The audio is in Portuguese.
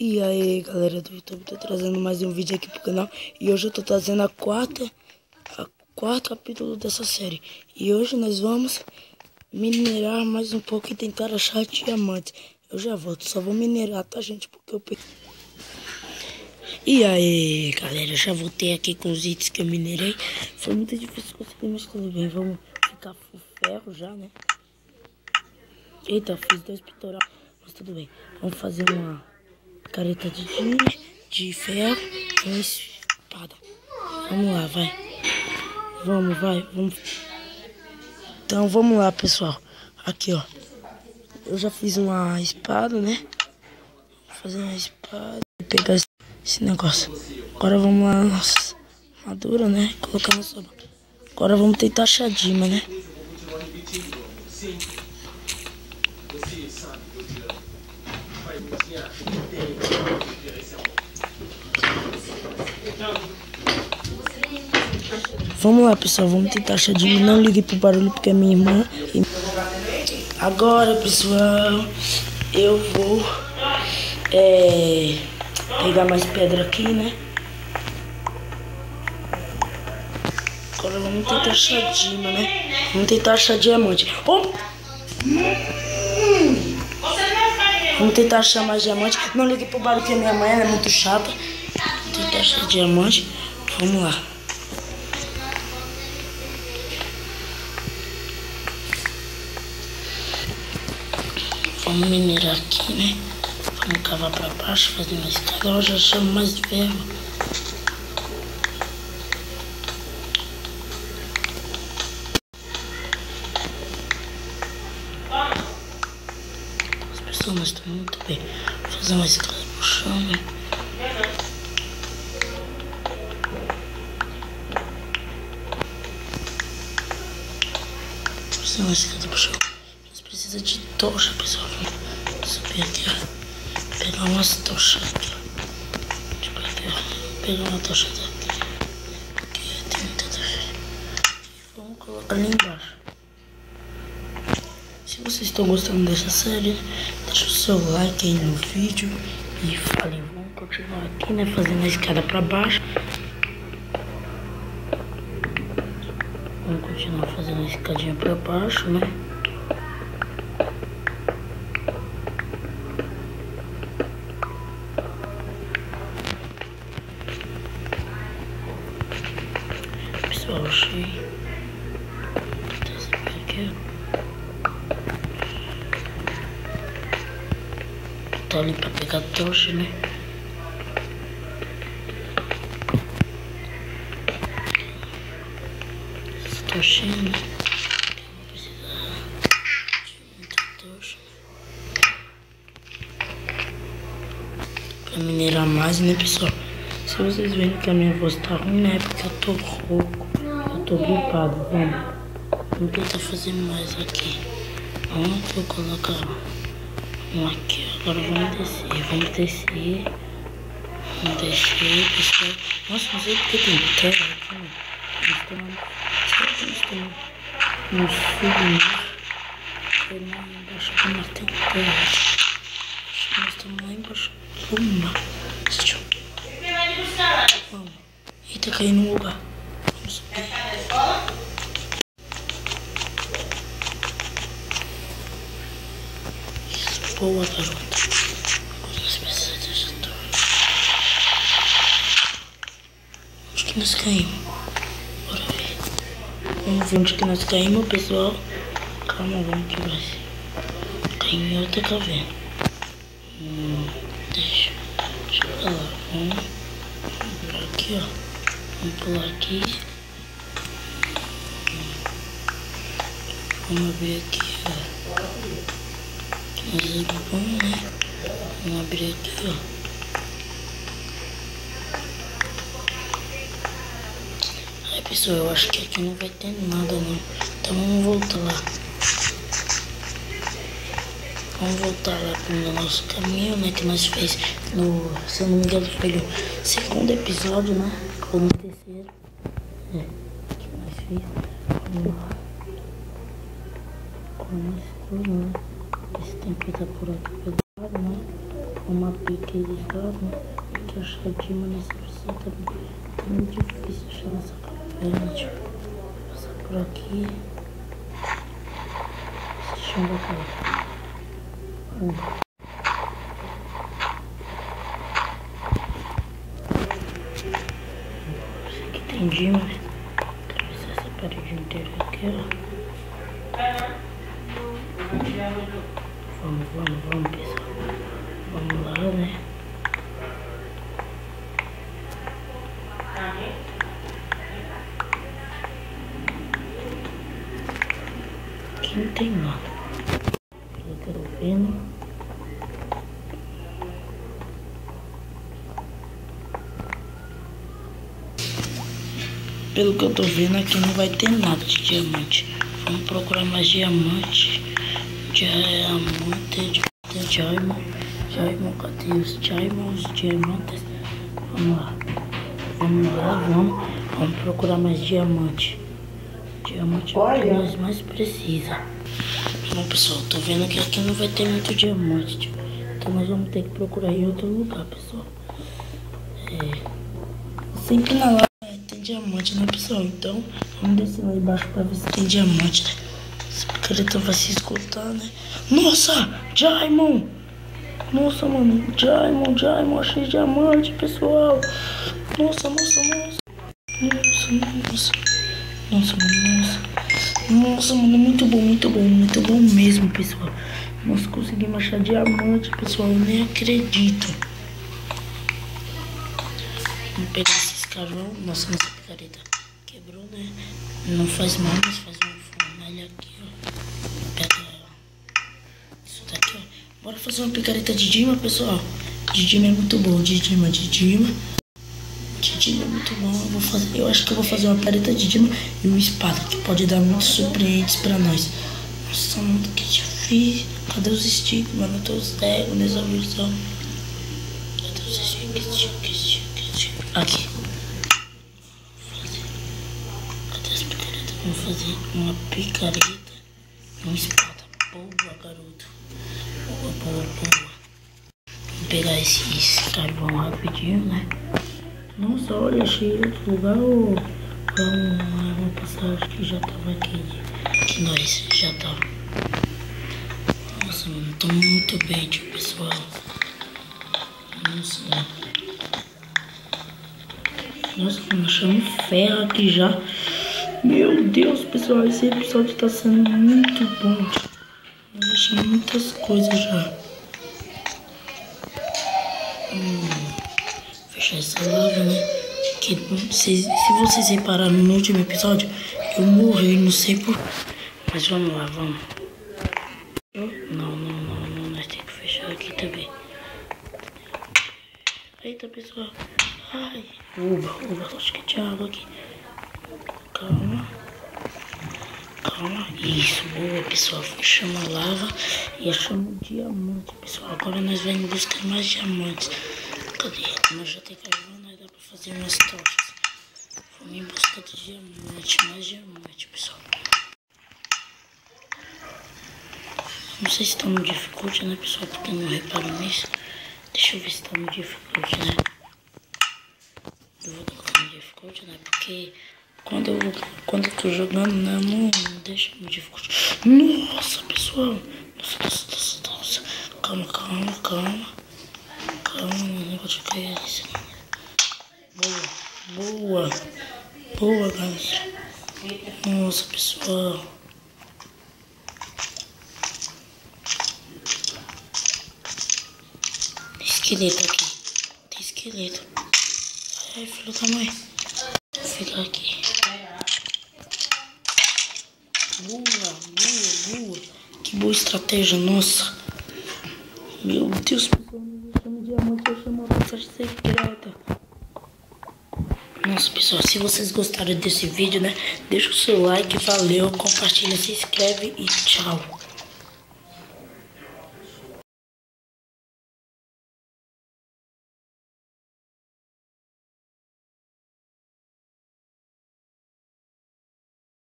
E aí galera do YouTube, tô trazendo mais um vídeo aqui pro canal. E hoje eu tô trazendo a quarto capítulo dessa série. E hoje nós vamos minerar mais um pouco e tentar achar diamantes. Eu já volto, só vou minerar, tá gente? Porque eu peguei. E aí galera, eu já voltei aqui com os itens que eu minerei. Foi muito difícil conseguir, mas tudo bem. Vamos ficar com ferro já, né? Eita, fiz 2 peitoral, mas tudo bem. Vamos fazer uma careta de ferro e uma espada. Vamos lá, vai. Vamos. Então, vamos lá, pessoal. Aqui, ó. Eu já fiz uma espada, né? Vou fazer uma espada e pegar esse negócio. Agora vamos lá, nossa armadura, né? Colocar na sopa. Agora vamos tentar achar Dima, né? Vamos lá, pessoal, vamos tentar achar Dima. Não ligue pro barulho porque é minha irmã. Agora, pessoal, eu vou pegar mais pedra aqui, né? Agora vamos tentar achar Dima, né? Vamos tentar achar diamante. Oh! Vamos tentar achar mais diamante. Não ligue pro barulho que minha mãe é muito chata. Vamos tentar achar diamante. Vamos lá. Vamos minerar aqui, né? Vamos cavar pra baixo, fazer uma escada. Eu já chamo mais ferro. As pessoas estão muito bem. Vou fazer uma escada pro chão, né? Vou fazer uma escada pro chão. Precisa de tocha, pessoal. Vou subir aqui, ó. Pegar umas tochas aqui, ó. Deixa eu pegar uma tocha daqui. Aqui tem muita tocha. E vamos colocar ali embaixo. Se vocês estão gostando dessa série, deixa o seu like aí no vídeo. E falei, vamos continuar aqui, né? Fazendo a escada pra baixo. Vamos continuar fazendo a escadinha pra baixo, né? Pessoal, achei. Tá ali pra pegar a tocha, né? Essa tochinha, né? Não precisa de muita tocha. Pra minerar mais, né, pessoal? Se vocês verem que a minha voz tá ruim, né? Porque eu tô rouco. Eu tô gripado, vamos tentar fazer mais aqui. Vou colocar um aqui. Agora vamos descer, pessoal. Nossa, não sei porque tem terra aqui, né? Nós estamos no sul, né? Foi lá embaixo do mar tem terra. Acho que nós estamos lá embaixo do mar. Vamos. Eita, caí num lugar. Vamos subir. Boa, garota. Agora nós precisamos dessa torre. Onde que nós caímos? Bora ver. Vamos ver onde que nós caímos, pessoal. Calma, vamos que vai ser. Caímos em outra caverna. Deixa eu falar. Vamos por aqui, ó. Vamos pular aqui. Vamos abrir aqui, ó. Mas é bom, né? Vamos abrir aqui, ó. Aí, pessoal, eu acho que aqui não vai ter nada, não. Então vamos voltar lá. Vamos voltar lá pro nosso caminho, né? Que nós fez no... Se eu não me engano, foi no segundo episódio, né? Ou no terceiro. Que nós fez. Vamos lá. Como escuro, né? Esse tempo tá por aqui pelo lado, né? Vamos E que eles falam que achar Dima nessa versão tá muito difícil achar nessa caverna, tipo, passar por aqui. Esse chão da cara. Esse aqui tem Dima, né? Atravessar essa parede inteira aqui, ó. Vamos, pessoal. Vamos lá, né? Aqui não tem nada. Pelo que eu tô vendo. Pelo que eu tô vendo, aqui não vai ter nada de diamante. Vamos procurar mais diamante. Diamond, cadê os diamantes? Vamos procurar mais diamante. Diamante é o que nós mais precisa. Bom, pessoal, tô vendo que aqui não vai ter muito diamante, tipo, então nós vamos ter que procurar em outro lugar, pessoal. Sempre na lá tem diamante, né, pessoal? Então vamos descer lá embaixo pra ver se tem diamante, né? Essa picareta vai se escutar, né? Nossa, Diamond! Nossa, mano, Diamond, achei diamante, pessoal. Nossa, mano, muito bom mesmo, pessoal. Nós conseguimos achar diamante, pessoal, eu nem acredito. Vamos pegar esses carvão. Nossa picareta quebrou, né? Não faz mal, mas faz uma fornalha aqui, ó. Pega isso daqui, ó. Bora fazer uma picareta de Dima, pessoal. De Dima é muito bom, de Dima é muito bom. Eu acho que eu vou fazer uma picareta de Dima e uma espada, que pode dar muitos surpreendentes pra nós. Nossa, mano, que difícil. Cadê os sticks, mano? Eu tô cego nessa versão. Cadê os sticks? Aqui. Cadê as picaretas? Vamos fazer uma picareta e uma espada. Boa, garoto. Boa. Vou pegar esse carvão rapidinho, né? Nossa, olha, achei outro lugar. Vamos passar que já tava aqui. Que nós já tava. Nossa, mano, tô muito bem, tio, pessoal. Nossa, mano, achamos ferro aqui já. Meu Deus, pessoal, esse episódio tá sendo muito bom. Eu achei muitas coisas já. Fechar essa lava, né? Que se vocês repararam no último episódio, eu morri, não sei por... Mas vamos lá, vamos. Não, nós temos que fechar aqui também. Eita, pessoal. Ai, uba, acho que tinha água aqui. Calma. Isso, boa, pessoal. Fechamos a lava e achamos um diamante, pessoal. Agora nós vamos buscar mais diamantes. Cadê? Nós já tem carvão, nós dá pra fazer umas tochas. Vamos em busca de diamante, mais diamante, pessoal. Não sei se tá no difficulty, né, pessoal? Porque não reparam nisso. Deixa eu ver se tá no difficulty, né? Eu vou colocar no difficulty, né? Porque quando eu tô jogando, né, não deixa no difficulty. Nossa, pessoal. Nossa. Calma. O negócio de cair ali. Boa, galera. Nossa, pessoal. Esqueleto aqui. Tem esqueleto. Ai, filho da mãe. Vou ficar aqui. Boa. Que boa estratégia, nossa. Meu Deus, pessoal, eu chamo diamante, eu chamo a passagem secreta. Nossa, pessoal, se vocês gostaram desse vídeo, né, deixa o seu like, valeu, compartilha, se inscreve e tchau.